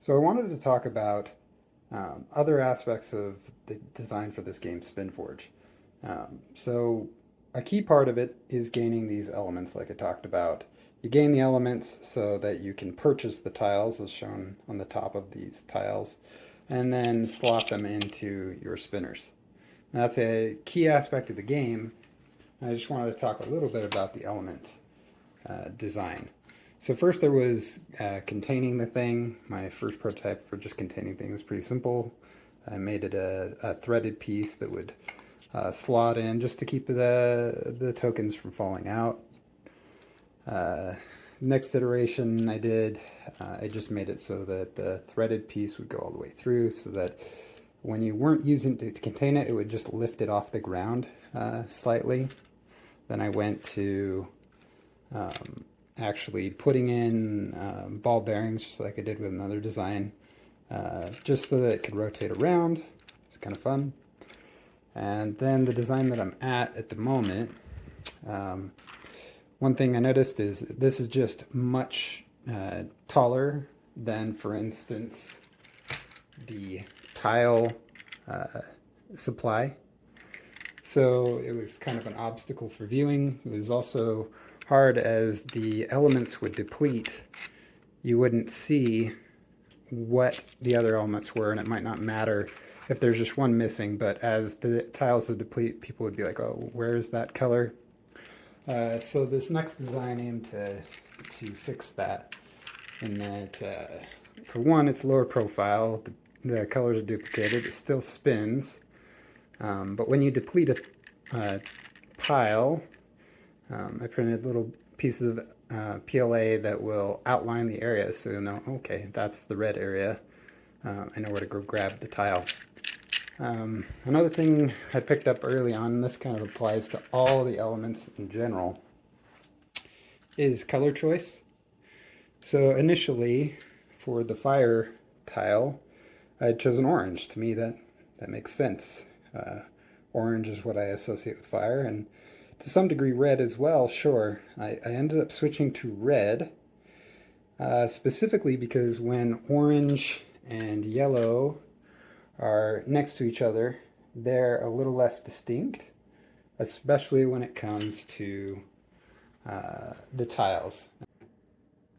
So I wanted to talk about other aspects of the design for this game, SpinForge. So a key part of it is gaining these elements, like I talked about. You gain the elements so that you can purchase the tiles, as shown on the top of these tiles, and then slot them into your spinners. Now, that's a key aspect of the game. I just wanted to talk a little bit about the element design. So first there was containing the thing. My first prototype for just containing things was pretty simple. I made it a threaded piece that would slot in just to keep the tokens from falling out. Next iteration I just made it so that the threaded piece would go all the way through so that when you weren't using it to contain it, it would just lift it off the ground slightly. Then I went to actually putting in ball bearings, just like I did with another design, just so that it could rotate around. It's kind of fun. And then the design that I'm at the moment, one thing I noticed is this is just much taller than, for instance, the tile supply. So it was kind of an obstacle for viewing. It was also hard as the elements would deplete. You wouldn't see what the other elements were, and it might not matter if there's just one missing, but as the tiles would deplete, people would be like, oh, where is that color? So this next design aimed to fix that, in that, for one, it's lower profile, the colors are duplicated, it still spins, but when you deplete a pile, I printed little pieces of PLA that will outline the area so you'll know, okay, that's the red area. I know where to go grab the tile. Another thing I picked up early on, and this kind of applies to all the elements in general, is color choice. So initially, for the fire tile, I had chosen orange. To me, that makes sense. Orange is what I associate with fire, and to some degree red as well, sure. I ended up switching to red, specifically because when orange and yellow are next to each other, they're a little less distinct, especially when it comes to the tiles.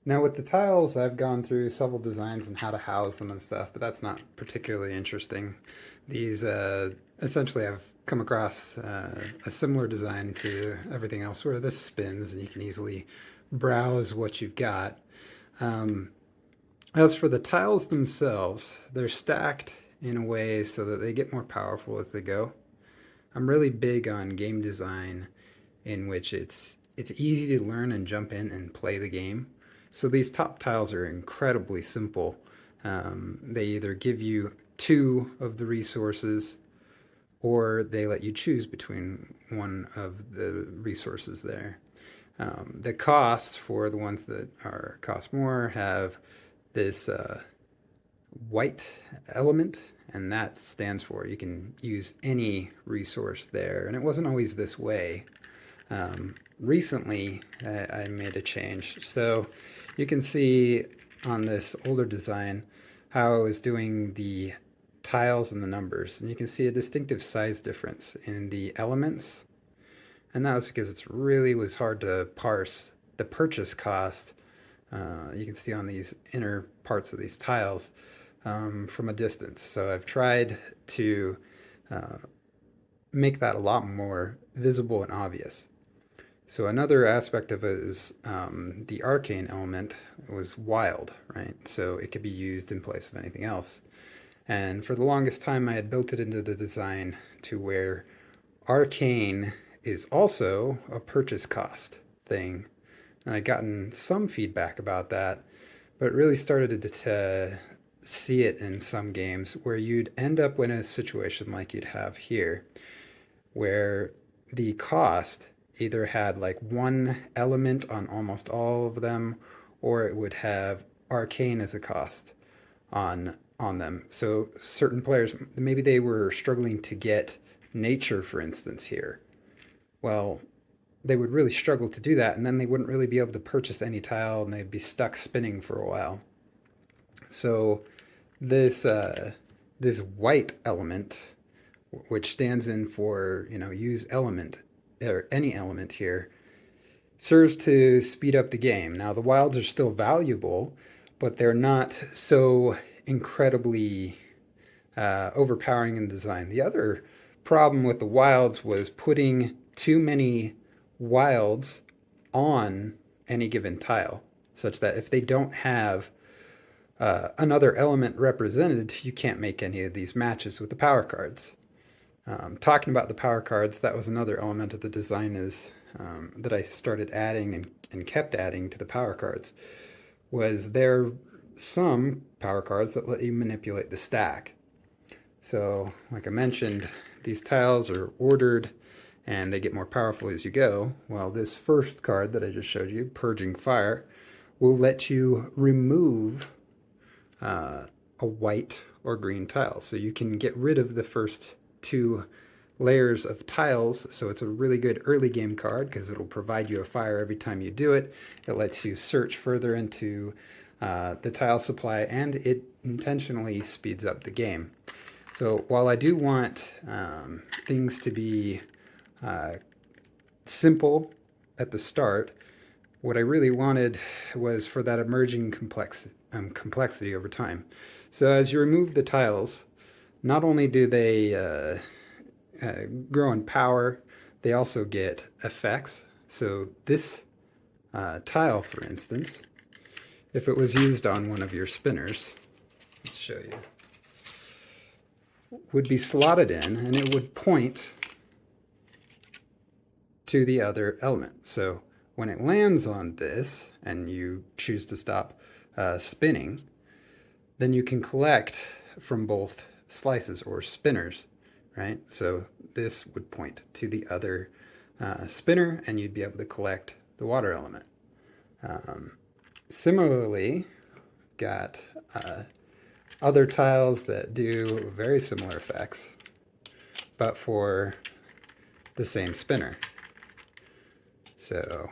Now with the tiles, I've gone through several designs on how to house them and stuff, but that's not particularly interesting. These essentially I've come across a similar design to everything else where this spins and you can easily browse what you've got. As for the tiles themselves, they're stacked in a way so that they get more powerful as they go. I'm really big on game design in which it's easy to learn and jump in and play the game. So these top tiles are incredibly simple. They either give you two of the resources or they let you choose between one of the resources there. The costs for the ones that cost more have this white element, and that stands for you can use any resource there. And it wasn't always this way. Recently, I made a change. So you can see on this older design how I was doing the tiles and the numbers. And you can see a distinctive size difference in the elements. And that was because it really was hard to parse the purchase cost. You can see on these inner parts of these tiles from a distance. So I've tried to make that a lot more visible and obvious. So another aspect of it is the arcane element was wild, right? So it could be used in place of anything else. And for the longest time, I had built it into the design to where arcane is also a purchase cost thing. And I'd gotten some feedback about that, but really started to see it in some games where you'd end up in a situation like you'd have here, where the cost either had like one element on almost all of them, or it would have arcane as a cost on them. So certain players, maybe they were struggling to get nature, for instance, here. Well, they would really struggle to do that, and then they wouldn't really be able to purchase any tile, and they'd be stuck spinning for a while. So this white element, which stands in for, use element or any element here, serves to speed up the game. Now, the wilds are still valuable, but they're not so incredibly overpowering in design. The other problem with the wilds was putting too many wilds on any given tile, such that if they don't have another element represented, you can't make any of these matches with the power cards. Talking about the power cards, that was another element of the design that I started adding and kept adding to the power cards, was there are some power cards that let you manipulate the stack. So, like I mentioned, these tiles are ordered and they get more powerful as you go. Well, this first card that I just showed you, Purging Fire, will let you remove a white or green tile. So you can get rid of the first two layers of tiles. So it's a really good early game card because it'll provide you a fire every time you do it. It lets you search further into the tile supply, and it intentionally speeds up the game. So while I do want things to be simple at the start, what I really wanted was for that emerging complexity over time. So as you remove the tiles, not only do they grow in power, they also get effects. So this tile, for instance, if it was used on one of your spinners, let's show you, would be slotted in and it would point to the other element. So when it lands on this and you choose to stop spinning, then you can collect from both slices or spinners, right? So this would point to the other spinner and you'd be able to collect the water element. Similarly, got other tiles that do very similar effects, but for the same spinner. So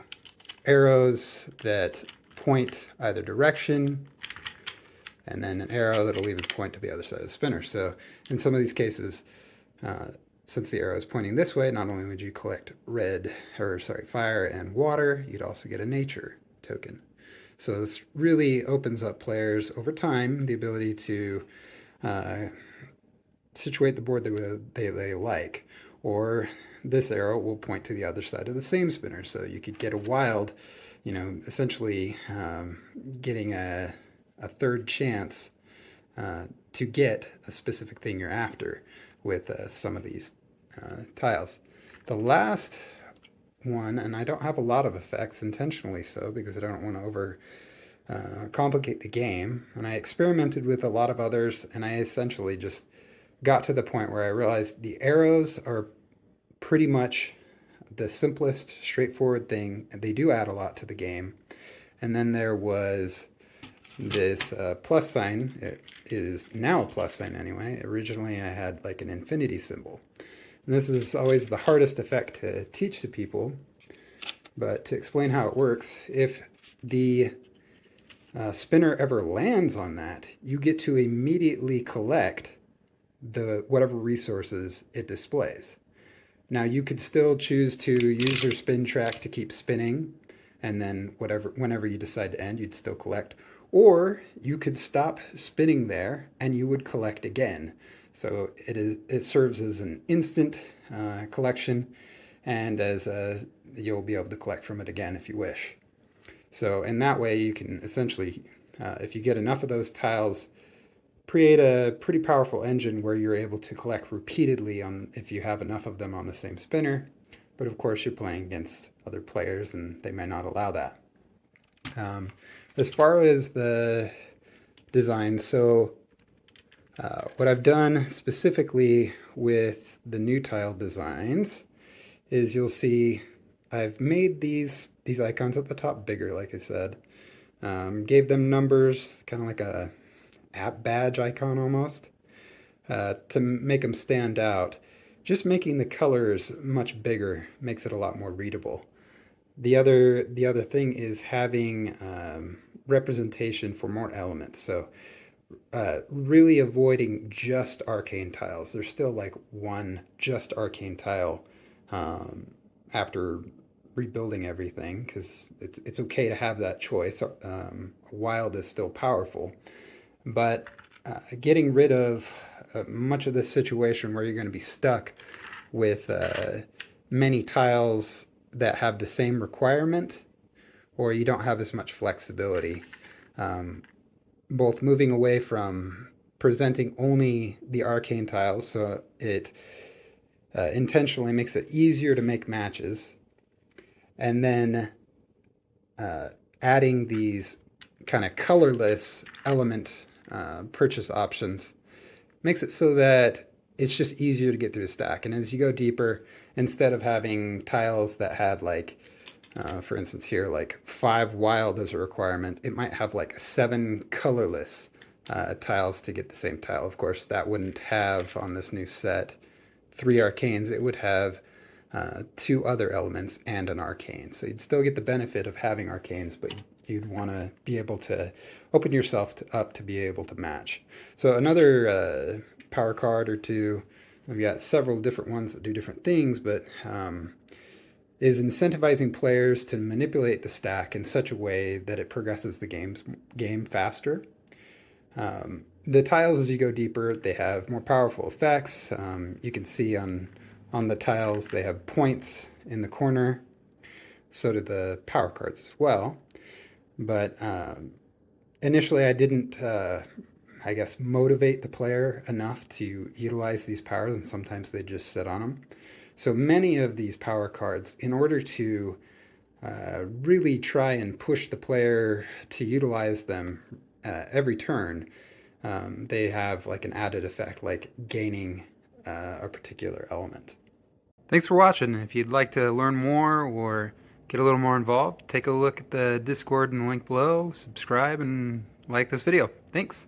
arrows that point either direction, and then an arrow that'll even point to the other side of the spinner. So in some of these cases, since the arrow is pointing this way, not only would you collect fire and water, you'd also get a nature token. So this really opens up players over time the ability to situate the board the way they like. Or this arrow will point to the other side of the same spinner. So you could get a wild, essentially getting a third chance to get a specific thing you're after with some of these tiles. The last one, and I don't have a lot of effects intentionally so because I don't want to over complicate the game, and I experimented with a lot of others, and I essentially just got to the point where I realized the arrows are pretty much the simplest, straightforward thing. They do add a lot to the game. And then there was this plus sign. It is now a plus sign anyway. Originally I had like an infinity symbol. And this is always the hardest effect to teach to people. But to explain how it works, if the spinner ever lands on that, you get to immediately collect whatever resources it displays. Now you could still choose to use your spin track to keep spinning, and then whenever you decide to end, you'd still collect. Or you could stop spinning there and you would collect again. So it serves as an instant collection, and as you'll be able to collect from it again if you wish. So in that way you can essentially, if you get enough of those tiles, create a pretty powerful engine where you're able to collect repeatedly if you have enough of them on the same spinner. But of course you're playing against other players and they may not allow that. As far as the design, so what I've done specifically with the new tile designs is you'll see I've made these icons at the top bigger, like I said. Gave them numbers, kind of like a app badge icon almost, to make them stand out. Just making the colors much bigger makes it a lot more readable. The other thing is having representation for more elements. So really avoiding just arcane tiles. There's still like one just arcane tile after rebuilding everything, because it's okay to have that choice. Wild is still powerful, but getting rid of much of this situation where you're going to be stuck with many tiles that have the same requirement, or you don't have as much flexibility. Um, Both moving away from presenting only the arcane tiles, so it intentionally makes it easier to make matches, and then uh, adding these kind of colorless element purchase options makes it so that it's just easier to get through the stack. And as you go deeper, instead of having tiles that had like, for instance here, like 5 wild as a requirement, it might have like 7 colorless tiles to get the same tile. Of course, that wouldn't have on this new set 3 arcanes. It would have 2 other elements and an arcane. So you'd still get the benefit of having arcanes, but you'd want to be able to open yourself up to be able to match. So another power card or two, we've got several different ones that do different things, but is incentivizing players to manipulate the stack in such a way that it progresses the game faster. The tiles, as you go deeper, they have more powerful effects. You can see on the tiles they have points in the corner. So do the power cards as well. But initially I didn't, I guess, motivate the player enough to utilize these powers, and sometimes they just sit on them. So many of these power cards, in order to really try and push the player to utilize them every turn, they have like an added effect, like gaining a particular element. Thanks for watching. If you'd like to learn more or get a little more involved, take a look at the Discord in the link below, subscribe, and like this video. Thanks.